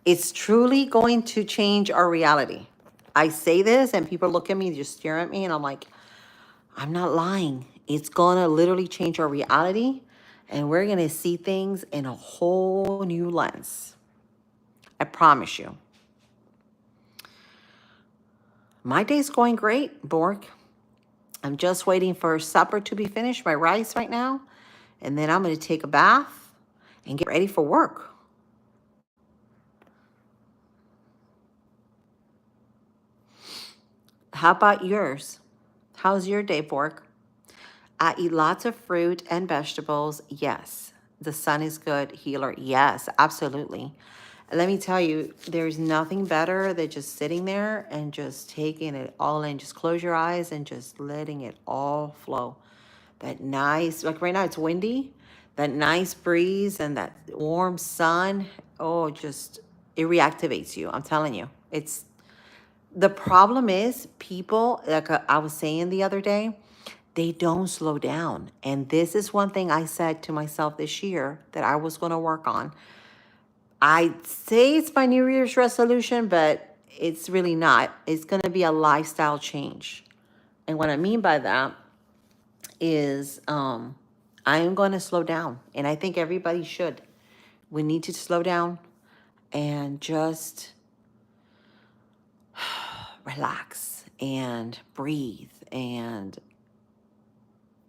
Speaker 1: It's truly going to change our reality. I say this and people look at me, just stare at me, and I'm like, I'm not lying. It's going to literally change our reality. And we're going to see things in a whole new lens. I promise you. My day's going great, Bork. I'm just waiting for supper to be finished, my rice right now. And then I'm going to take a bath and get ready for work. How about yours? How's your day, Bork? I eat lots of fruit and vegetables. Yes. The sun is good. Healer. Yes, absolutely. Let me tell you, there's nothing better than just sitting there and just taking it all in. Just close your eyes and just letting it all flow. That nice, like right now it's windy, that nice breeze and that warm sun. Oh, just, it reactivates you. I'm telling you. It's, the problem is people, like I was saying the other day, they don't slow down. And this is one thing I said to myself this year that I was going to work on. I'd say it's my New Year's resolution, but it's really not. It's going to be a lifestyle change. And what I mean by that is I am going to slow down, and I think everybody should. We need to slow down and just relax and breathe. And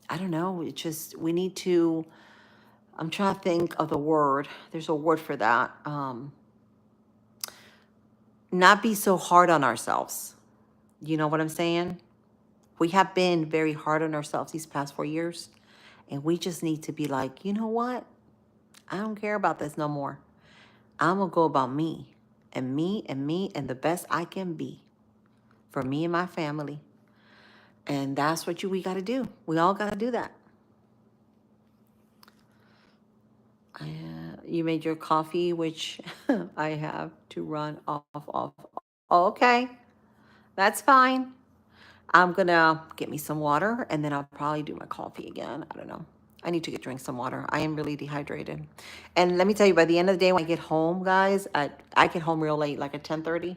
Speaker 1: I don't know, it just, we need to, I'm trying to think of the word. There's a word for that. Not be so hard on ourselves. You know what I'm saying? We have been very hard on ourselves these past 4 years. And we just need to be like, you know what? I don't care about this no more. I'm going to go about me and me and me and the best I can be for me and my family. And that's what we got to do. We all got to do that. You made your coffee, which I have to run off. Okay, that's fine. I'm gonna get me some water and then I'll probably do my coffee again. I don't know. I need to drink some water. I am really dehydrated. And let me tell you, by the end of the day, when I get home, guys, I get home real late, like at 10:30.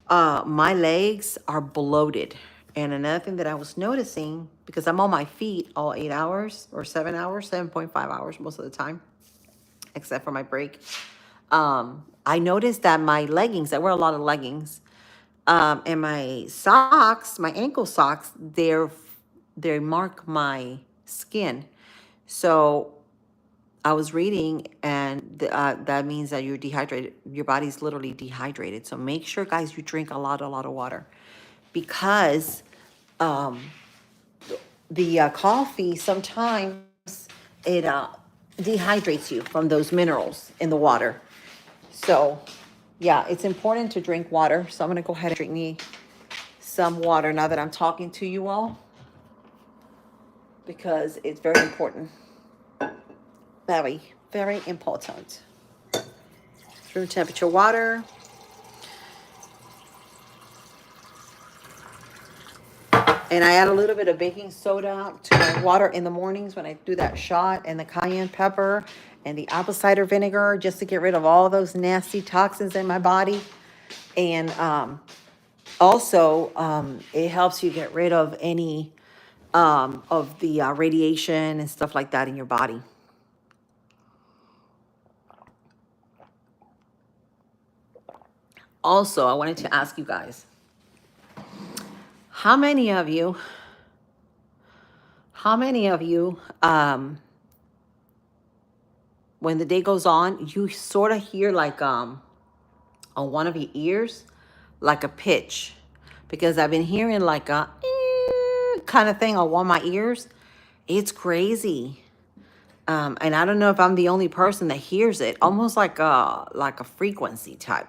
Speaker 1: My legs are bloated. And another thing that I was noticing, because I'm on my feet all 8 hours or 7 hours, 7.5 hours most of the time, except for my break. I noticed that my leggings, I wear a lot of leggings, and my socks, my ankle socks, they mark my skin. So I was reading, and that means that you're dehydrated. Your body's literally dehydrated. So make sure, guys, you drink a lot of water, because the coffee sometimes it dehydrates you from those minerals in the water. So yeah, it's important to drink water. So I'm gonna go ahead and drink me some water now that I'm talking to you all, because it's very important. Very, very important. Room temperature water. And I add a little bit of baking soda to my water in the mornings when I do that shot, and the cayenne pepper and the apple cider vinegar, just to get rid of all those nasty toxins in my body. And also, it helps you get rid of any of the radiation and stuff like that in your body. Also, I wanted to ask you guys, how many of you, when the day goes on, you sort of hear like on one of your ears, like a pitch? Because I've been hearing like a kind of thing on one of my ears. It's crazy. And I don't know if I'm the only person that hears it, almost like a frequency type.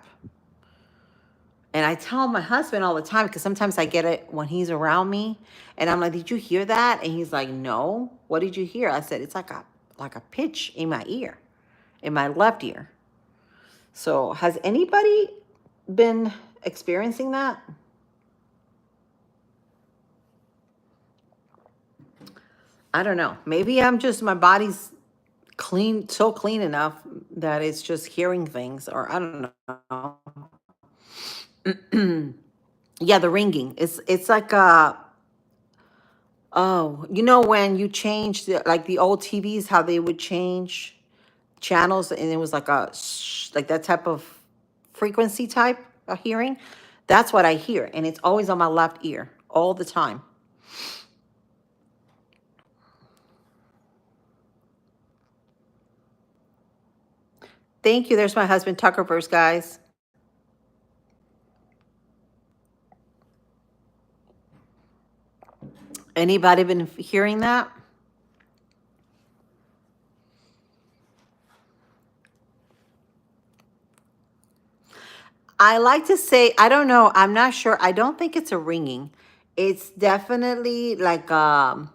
Speaker 1: And I tell my husband all the time, because sometimes I get it when he's around me, and I'm like, "Did you hear that?" And he's like, "No. What did you hear?" I said, "It's like a pitch in my ear, in my left ear." So, has anybody been experiencing that? I don't know. Maybe I'm just, my body's clean, so clean enough that it's just hearing things, or I don't know. Yeah, the ringing. It's like oh, you know when you change like the old TVs, how they would change channels, and it was like like that type of frequency type of hearing. That's what I hear, and it's always on my left ear all the time. Thank you. There's my husband, Tuckerverse, guys. Anybody been hearing that? I like to say, I don't know. I'm not sure. I don't think it's a ringing. It's definitely like a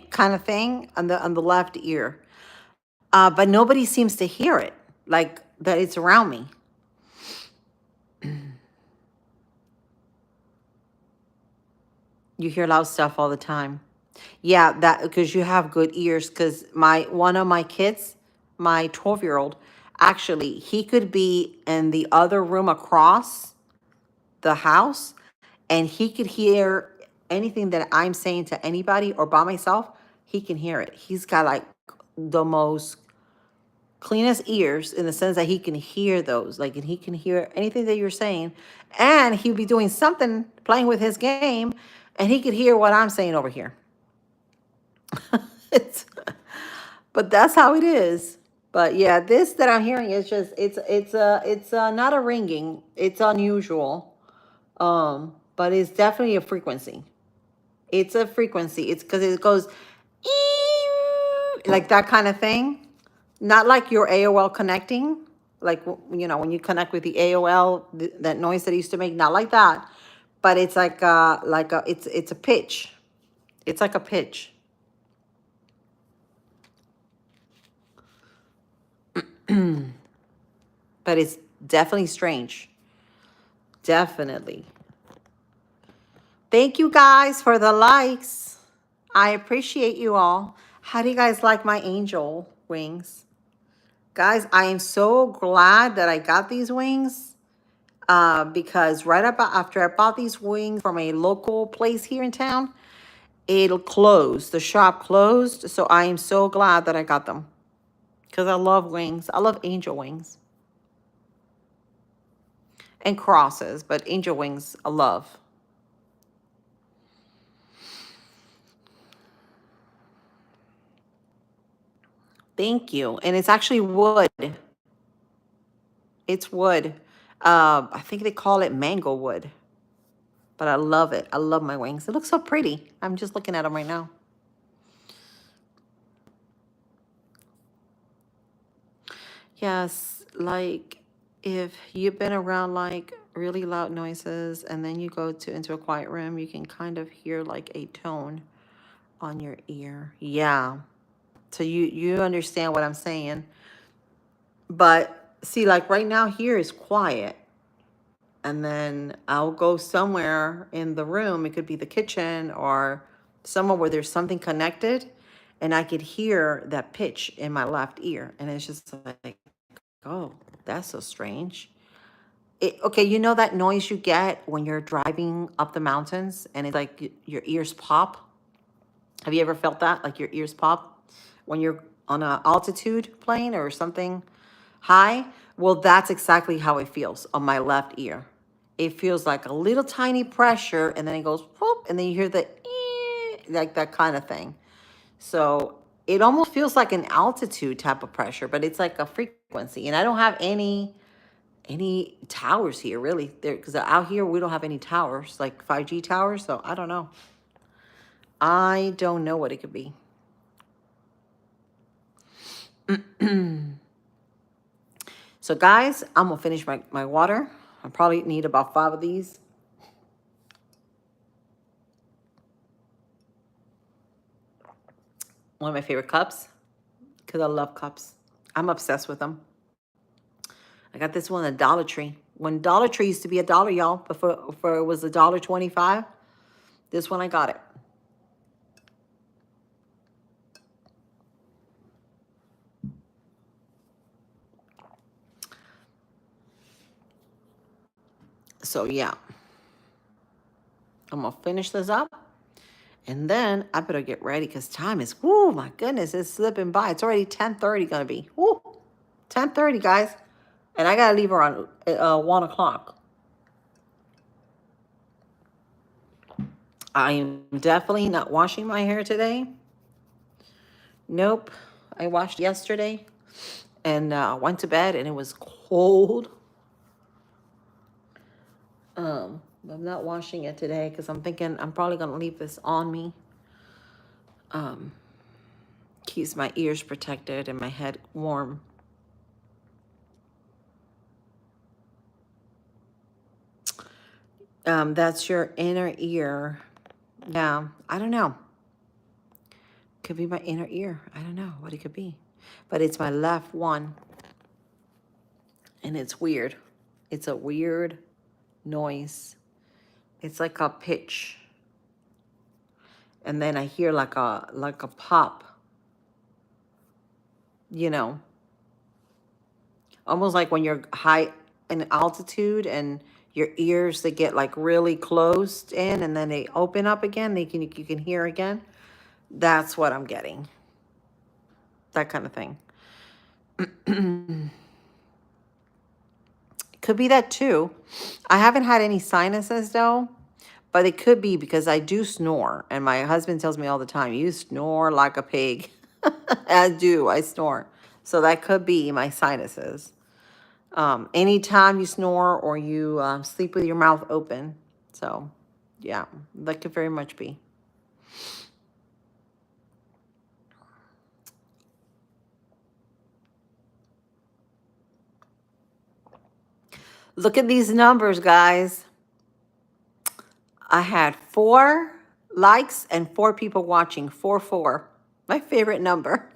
Speaker 1: kind of thing on the left ear. But nobody seems to hear it, like that it's around me. You hear loud stuff all the time. Yeah, that because you have good ears. Because my one of my kids, my 12-year-old, actually, he could be in the other room across the house, and he could hear anything that I'm saying to anybody or by myself, he can hear it. He's got like the most cleanest ears in the sense that he can hear those, like, and he can hear anything that you're saying, and he'll be doing something, playing with his game, and he could hear what I'm saying over here. it's, but that's how it is. But yeah, this that I'm hearing is just it's not a ringing. It's unusual. But it's definitely a frequency. It's a frequency. It's because it goes like that kind of thing. Not like your AOL connecting, like when you connect with the AOL, that noise that it used to make. Not like that, but it's like a it's a pitch. It's like a pitch. But it's definitely strange. Definitely. Thank you guys for the likes. I appreciate you all. How do you guys like my angel wings? Guys, I am so glad that I got these wings because right about after I bought these wings from a local place here in town, it'll close. The shop closed. So I am so glad that I got them because I love wings. I love angel wings and crosses, but angel wings I love. Thank you. And it's actually wood. It's wood. I think they call it mango wood, but I love it. I love my wings. It looks so pretty. I'm just looking at them right now. Yes, like if you've been around like really loud noises and then you go to into a quiet room, you can kind of hear like a tone on your ear. Yeah. So you understand what I'm saying. But see, like right now here is quiet. And then I'll go somewhere in the room. It could be the kitchen or somewhere where there's something connected, and I could hear that pitch in my left ear. And it's just like, oh, that's so strange. Okay, you know that noise you get when you're driving up the mountains and it's like your ears pop? Have you ever felt that? Like your ears pop when you're on an altitude plane or something high? Well, that's exactly how it feels on my left ear. It feels like a little tiny pressure and then it goes whoop, and then you hear the like that kind of thing. So it almost feels like an altitude type of pressure, but it's like a frequency. And I don't have any towers here really there because out here we don't have any towers like 5G towers. So I don't know what it could be. So guys, I'm gonna finish my water. I probably need about 5 of these. One of my favorite cups because I love cups. I'm obsessed with them. I got this one at Dollar Tree. When Dollar Tree used to be $1, y'all, before it was $1.25, this one I got it. So yeah, I'm gonna finish this up. And then I better get ready because time is, whoo, my goodness, it's slipping by. It's already 10:30 gonna be. Whoo, 10:30, guys. And I gotta leave around 1 o'clock. I am definitely not washing my hair today. Nope. I washed yesterday and went to bed and it was cold. I'm not washing it today because I'm thinking I'm probably gonna leave this on me. Keeps my ears protected and my head warm. That's your inner ear. Yeah, I don't know. Could be my inner ear. I don't know what it could be. But it's my left one. And it's weird. It's a weird noise. It's like a pitch. And then I hear like a pop. You know, almost like when you're high in altitude and your ears, they get like really closed in and then they open up again. You can hear again. That's what I'm getting. That kind of thing. Could be that too. I haven't had any sinuses though, but it could be because I do snore. And my husband tells me all the time, you snore like a pig. I do, I snore. So that could be my sinuses. Anytime you snore or you sleep with your mouth open. So, yeah, that could very much be. Look at these numbers, guys. I had 4 likes and 4 people watching. 4. My favorite number.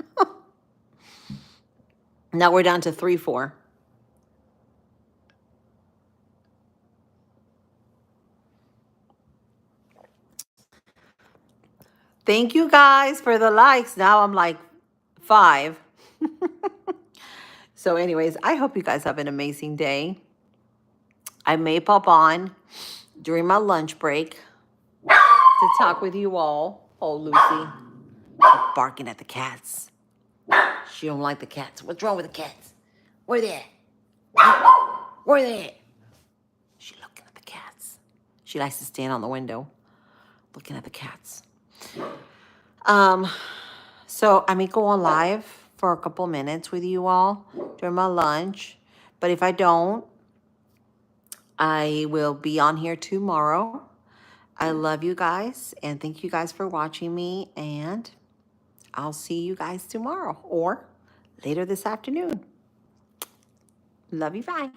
Speaker 1: Now we're down to 3. Thank you guys for the likes. Now I'm like 5. So anyways, I hope you guys have an amazing day. I may pop on during my lunch break to talk with you all. Oh, Lucy, barking at the cats. She don't like the cats. What's wrong with the cats? Where they at? Where they at? She looking at the cats. She likes to stand on the window looking at the cats. So I may go on live for a couple minutes with you all during my lunch. But if I don't, I will be on here tomorrow. I love you guys and thank you guys for watching me, and I'll see you guys tomorrow or later this afternoon. Love you, bye.